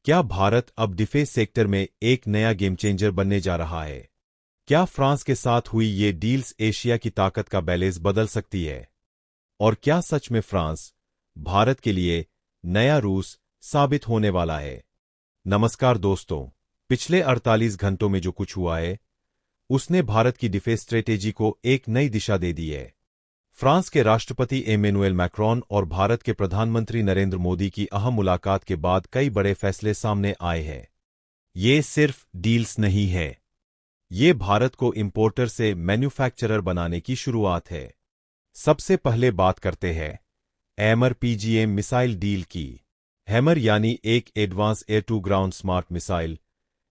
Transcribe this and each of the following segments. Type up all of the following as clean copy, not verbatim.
क्या भारत अब defence sector में एक नया गेम चेंजर बनने जा रहा है? क्या फ्रांस के साथ हुई ये डील्स एशिया की ताकत का बैलेंस बदल सकती है? और क्या सच में फ्रांस भारत के लिए नया रूस साबित होने वाला है? नमस्कार दोस्तों, पिछले 48 घंटों में जो कुछ हुआ है उसने भारत की डिफेंस स्ट्रेटेजी को एक नई दिशा दे दी है। फ्रांस के राष्ट्रपति एमेनुएल मैक्रोन और भारत के प्रधानमंत्री नरेंद्र मोदी की अहम मुलाकात के बाद कई बड़े फैसले सामने आए हैं। ये सिर्फ डील्स नहीं है, ये भारत को इंपोर्टर से मैन्युफैक्चरर बनाने की शुरुआत है। सबसे पहले बात करते हैं हैमर पीजीएम मिसाइल डील की। हैमर यानी एक advance air to ground smart missile,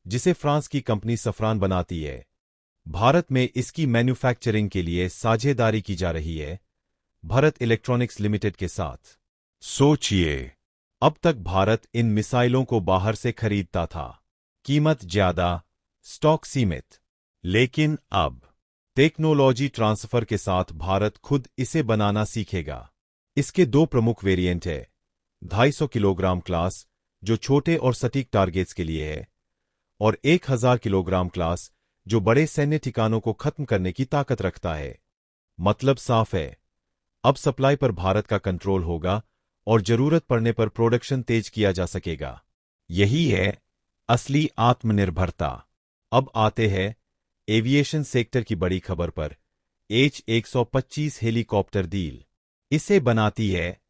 जिसे फ्रांस की कंपनी सफ्रान बनाती है। भारत में इसकी मैन्युफैक्चरिंग के लिए साझेदारी की जा रही है भारत इलेक्ट्रॉनिक्स लिमिटेड के साथ। सोचिए, अब तक भारत इन मिसाइलों को बाहर से खरीदता था, कीमत ज्यादा, स्टॉक सीमित। लेकिन अब टेक्नोलॉजी ट्रांसफर के साथ भारत खुद इसे बनाना सीखेगा। इसके दो प्रमुख वेरिएंट हैं, 250 किलोग्राम क्लास, जो छोटे और सटीक टारगेट्स के लिए है, और 1000 किलोग्राम क्लास, जो बड़े सैन्य ठिकानों को खत्म करने की ताकत रखता है। मतलब साफ है, अब सप्लाई पर भारत का कंट्रोल होगा और जरूरत पड़ने पर प्रोडक्शन तेज किया जा सकेगा। यही है असली आत्मनिर्भरता। अब आते हैं एविएशन सेक्टर की बड़ी खबर पर। H-125 helicopter deal. इसे बनाती है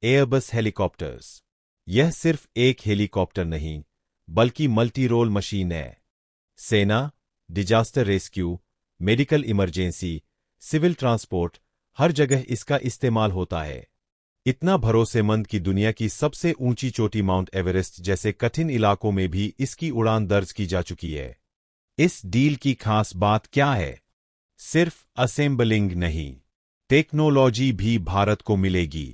एयरबस हेलीकॉप्टर्स। यह सिर्फ एक हेलीकॉप्टर नहीं, बल्कि मल्टी रोल मशीन है। सेना, disaster rescue, medical emergency, civil transport, हर जगह इसका इस्तेमाल होता है। इतना भरोसेमंद कि दुनिया की सबसे ऊंची चोटी माउंट एवरेस्ट जैसे कठिन इलाकों में भी इसकी उड़ान दर्ज की जा चुकी है। इस डील की खास बात क्या है? सिर्फ असेंबलिंग नहीं, टेक्नोलॉजी भी भारत को मिलेगी।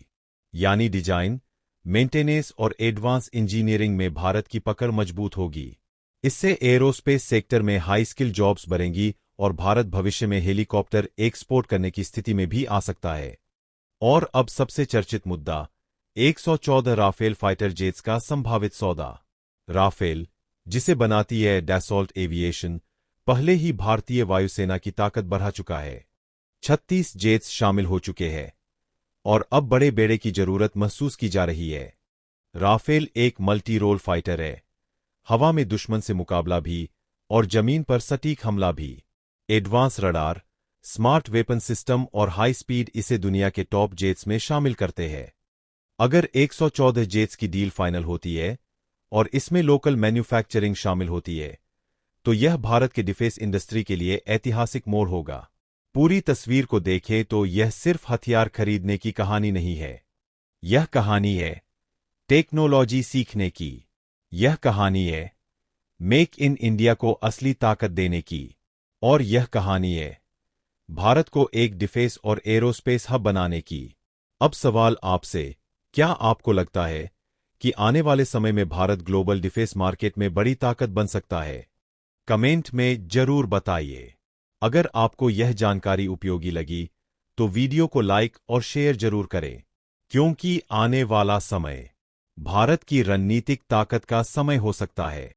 यानी डिजाइन, मेंटेनेंस और एडवांस इंजीनियरिंग में भारत की पकड़ मजबूत होगी। इससे एरोस्पेस सेक्टर में हाई स्किल जॉब्स बढ़ेंगी और भारत भविष्य में हेलीकॉप्टर एक्सपोर्ट करने की स्थिति में भी आ सकता है। और अब सबसे चर्चित मुद्दा, 114 राफेल फाइटर जेट्स का संभावित सौदा। राफेल, जिसे बनाती है डैसॉल्ट एविएशन, पहले ही भारतीय वायुसेना की ताकत बढ़ा चुका है। 36 जेट्स शामिल हो चुके हैं और अब बड़े बेड़े की जरूरत महसूस की जा रही है। राफेल एक मल्टी रोल फाइटर है, हवा में दुश्मन से मुकाबला भी और जमीन पर सटीक हमला भी। Advance radar, smart weapon system और हाई स्पीड इसे दुनिया के टॉप जेट्स में शामिल करते हैं। अगर 114 जेट्स की डील फाइनल होती है और इसमें लोकल मैन्युफैक्चरिंग शामिल होती है, तो यह भारत के डिफेंस इंडस्ट्री के लिए ऐतिहासिक मोड़ होगा। पूरी तस्वीर को देखें तो यह सिर्फ हथियार खरीदने की कहानी नहीं है, यह कहानी है टेक्नोलॉजी सीखने की। यह कहानी है मेक इन इंडिया को असली ताकत देने की। और यह कहानी है भारत को एक डिफेंस और एरोस्पेस हब बनाने की। अब सवाल आपसे, क्या आपको लगता है कि आने वाले समय में भारत ग्लोबल डिफेंस मार्केट में बड़ी ताकत बन सकता है? कमेंट में जरूर बताइए। अगर आपको यह जानकारी उपयोगी लगी तो वीडियो को लाइक और शेयर जरूर करें, क्योंकि आने वाला समय भारत की रणनीतिक ताकत का समय हो सकता है।